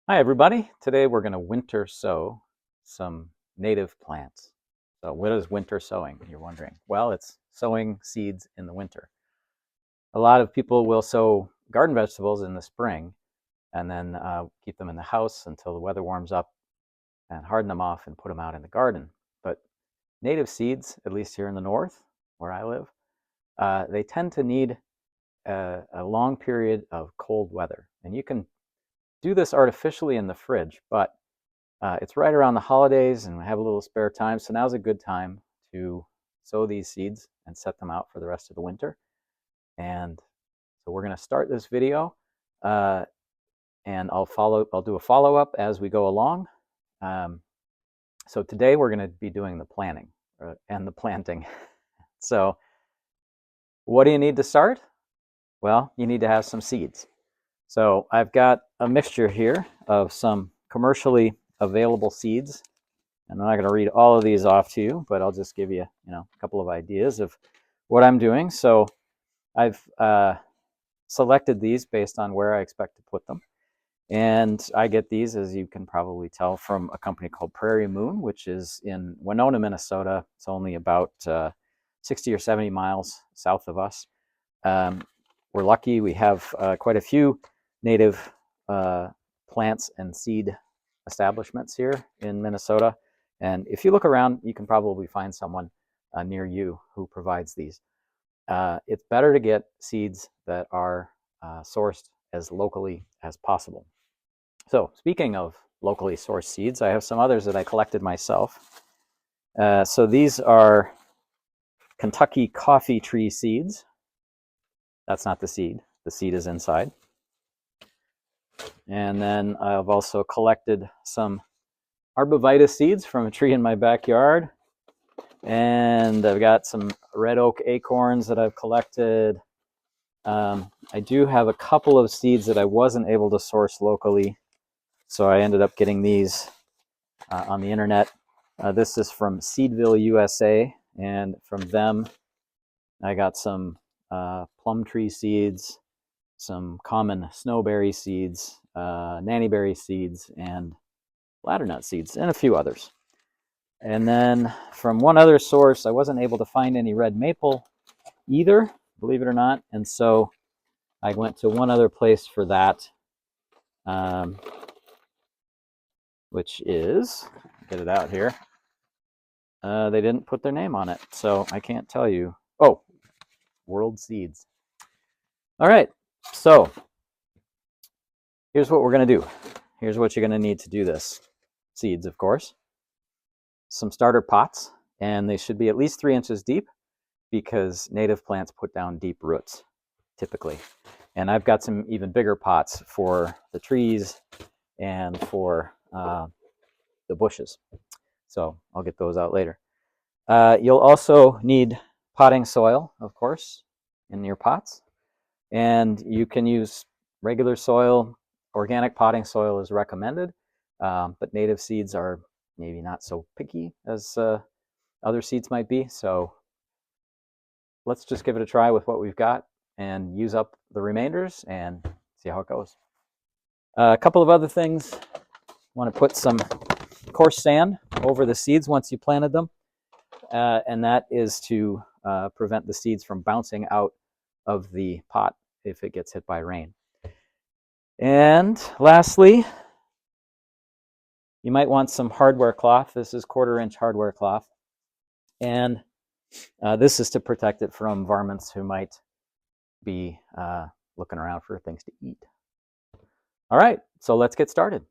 Hi everybody, today we're going to winter sow some native plants. So what is winter sowing, you're wondering? Well, it's sowing seeds in the winter. A lot of people will sow garden vegetables in the spring and then keep them in the house until the weather warms up and harden them off and put them out in the garden. But native seeds, at least here in the north where I live, they tend to need a long period of cold weather. And you can do this artificially in the fridge, but it's right around the holidays and we have a little spare time, so now's a good time to sow these seeds and set them out for the rest of the winter. And so we're going to start this video, and I'll do a follow-up as we go along. So today we're going to be doing the planting and the planting. So what do you need to start? Well, you need to have some seeds. So I've got a mixture here of some commercially available seeds. And I'm not going to read all of these off to you, but I'll just give you, a couple of ideas of what I'm doing. So I've selected these based on where I expect to put them. And I get these, as you can probably tell, from a company called Prairie Moon, which is in Winona, Minnesota. It's only about 60 or 70 miles south of us. We're lucky. We have quite a few native plants and seed establishments here in Minnesota. And if you look around, you can probably find someone near you who provides these. It's better to get seeds that are sourced as locally as possible. So speaking of locally sourced seeds, I have some others that I collected myself. So these are Kentucky coffee tree seeds. That's not the seed. The seed is inside. And then I've also collected some arborvitae seeds from a tree in my backyard. And I've got some red oak acorns that I've collected. I do have a couple of seeds that I wasn't able to source locally, so I ended up getting these on the internet. This is from Seedville, USA, and from them I got some plum tree seeds, some common snowberry seeds, nannyberry seeds, and latternut seeds, and a few others. And then from one other source, I wasn't able to find any red maple either, believe it or not. And so I went to one other place for that, which is, get it out here. They didn't put their name on it, so I can't tell you. Oh, World Seeds. All right, so here's what we're going to do. Here's what you're going to need to do this. Seeds, of course. Some starter pots, and they should be at least 3 inches deep because native plants put down deep roots, typically. And I've got some even bigger pots for the trees and for the bushes. So I'll get those out later. You'll also need potting soil, of course, in your pots. And you can use regular soil. Organic potting soil is recommended, but native seeds are maybe not so picky as other seeds might be. So let's just give it a try with what we've got and use up the remainders and see how it goes. A couple of other things. Want to put some coarse sand over the seeds once you planted them, and that is to prevent the seeds from bouncing out of the pot if it gets hit by rain. And lastly, you might want some hardware cloth. This is 1/4-inch hardware cloth. And this is to protect it from varmints who might be looking around for things to eat. All right, so let's get started.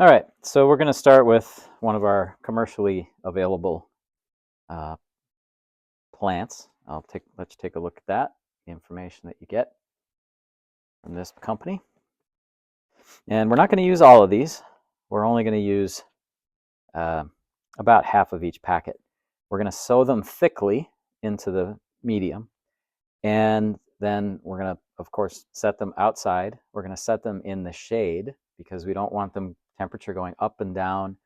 All right, so we're going to start with one of our commercially available plants. Let's take a look at that, the information that you get from this company. And we're not going to use all of these. We're only going to use about half of each packet. We're going to sow them thickly into the medium, and then we're going to, of course, set them outside. We're going to set them in the shade because we don't want them temperature going up and down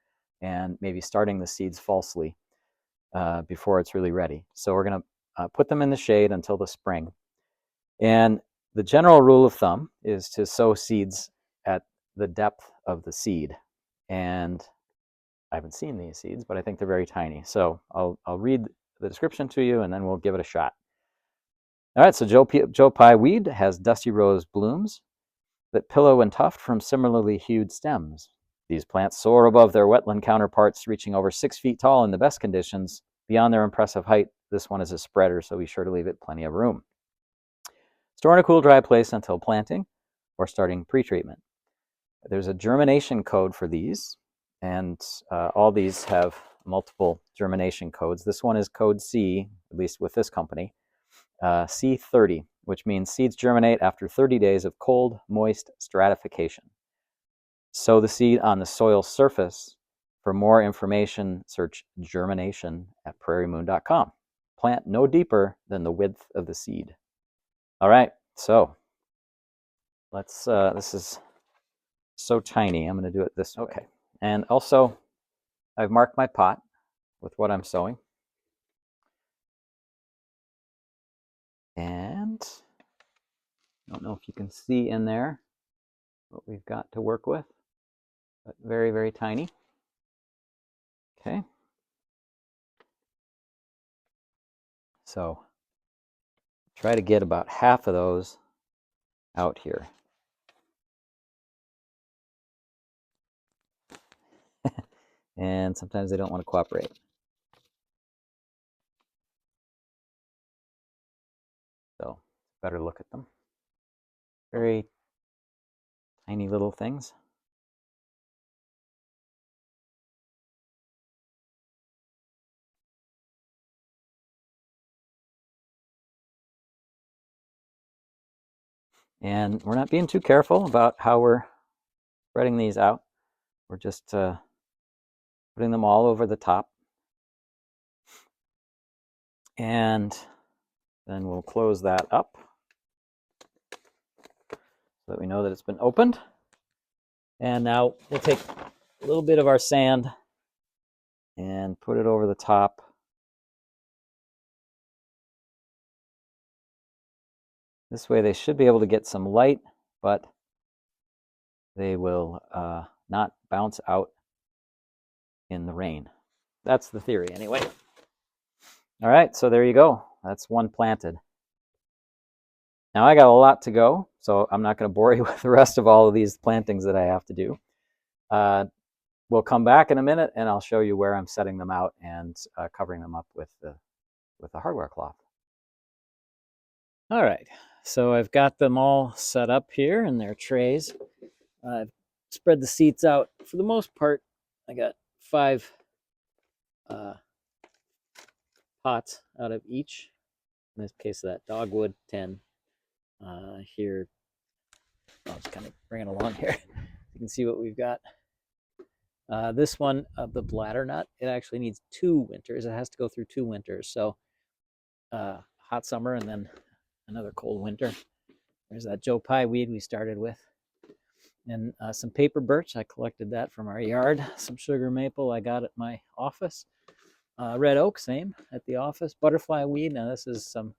and maybe starting the seeds falsely before it's really ready. So we're going to put them in the shade until the spring. And the general rule of thumb is to sow seeds at the depth of the seed. And I haven't seen these seeds, but I think they're very tiny. So I'll read the description to you, and then we'll give it a shot. All right, so Joe Pye weed has dusty rose blooms that pillow and tuft from similarly hued stems. These plants soar above their wetland counterparts, reaching over 6 feet tall in the best conditions. Beyond their impressive height, this one is a spreader, so be sure to leave it plenty of room. Store in a cool, dry place until planting or starting pre-treatment. There's a germination code for these, and all these have multiple germination codes. This one is code C, at least with this company, C30, which means seeds germinate after 30 days of cold, moist stratification. Sow the seed on the soil surface. For more information, search germination at prairiemoon.com. Plant no deeper than the width of the seed. All right, so let's, this is so tiny. I'm going to do it this way. Okay. And also, I've marked my pot with what I'm sowing. And I don't know if you can see in there what we've got to work with, but very, very tiny. Okay. So try to get about half of those out here. And sometimes they don't want to cooperate. So better look at them. Very tiny little things. And we're not being too careful about how we're spreading these out. We're just putting them all over the top. And then we'll close that up so that we know that it's been opened. And now we'll take a little bit of our sand and put it over the top. This way they should be able to get some light, but they will not bounce out in the rain. That's the theory anyway. All right, so there you go. That's one planted. Now I got a lot to go, so I'm not going to bore you with the rest of all of these plantings that I have to do. We'll come back in a minute, and I'll show you where I'm setting them out and covering them up with the hardware cloth. All right, so I've got them all set up here in their trays. I've spread the seeds out. For the most part, I got 5 pots out of each. In this case, that dogwood, 10. Here, I'll just kind of bring it along here. You can see what we've got. This one, the bladder nut, it actually needs 2 winters. It has to go through 2 winters. So hot summer and then another cold winter. There's that Joe Pye weed we started with. And some paper birch, I collected that from our yard. Some sugar maple I got at my office. Red oak, same at the office. Butterfly weed, now this is some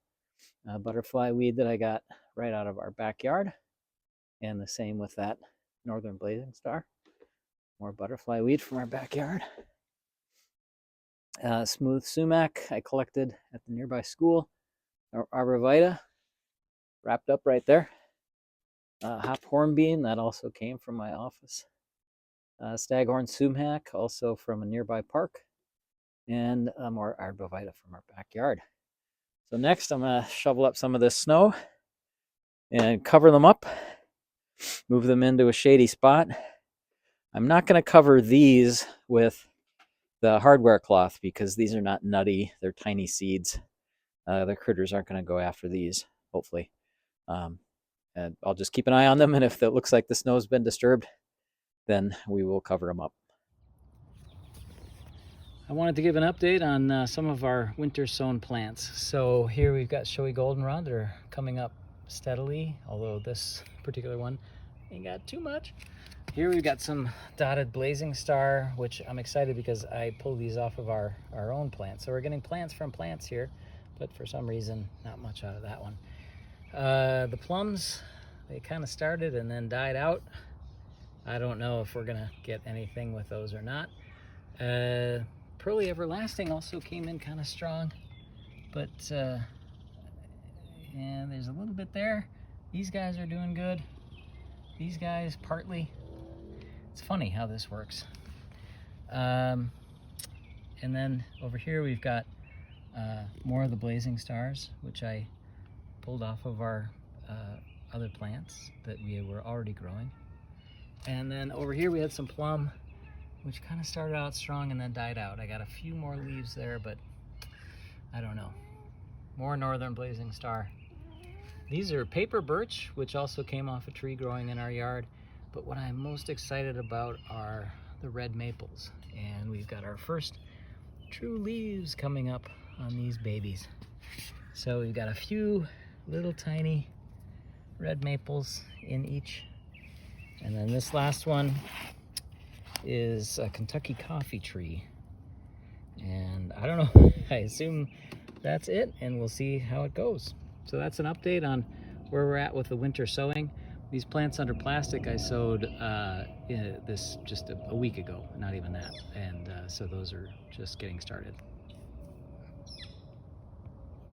butterfly weed that I got right out of our backyard. And the same with that northern blazing star. More butterfly weed from our backyard. Smooth sumac I collected at the nearby school. Arborvitae, wrapped up right there. Hop hornbeam, that also came from my office. Staghorn sumac, also from a nearby park. And more arborvitae from our backyard. So next I'm going to shovel up some of this snow and cover them up. Move them into a shady spot. I'm not going to cover these with the hardware cloth because these are not nutty. They're tiny seeds. The critters aren't going to go after these, hopefully. And I'll just keep an eye on them, and if it looks like the snow's been disturbed, then we will cover them up. I wanted to give an update on some of our winter sown plants. So here we've got showy goldenrod that are coming up steadily, although this particular one ain't got too much. Here we've got some dotted blazing star, which I'm excited because I pulled these off of our own plants. So we're getting plants from plants here, but for some reason, not much out of that one. The plums, they kind of started and then died out. I don't know if we're gonna get anything with those or not. Pearly Everlasting also came in kind of strong, but and there's a little bit there. These guys are doing good. These guys partly. It's funny how this works. And then over here we've got more of the Blazing Stars, which I pulled off of our other plants that we were already growing. And then over here we had some plum, which kind of started out strong and then died out. I got a few more leaves there, but I don't know. More Northern Blazing Star. These are paper birch, which also came off a tree growing in our yard. But what I'm most excited about are the red maples. And we've got our first true leaves coming up on these babies. So we've got a few little tiny red maples in each. And then this last one is a Kentucky coffee tree. And I don't know, I assume that's it, and we'll see how it goes. So that's an update on where we're at with the winter sowing. These plants under plastic I sowed this just a week ago, not even that. And so those are just getting started.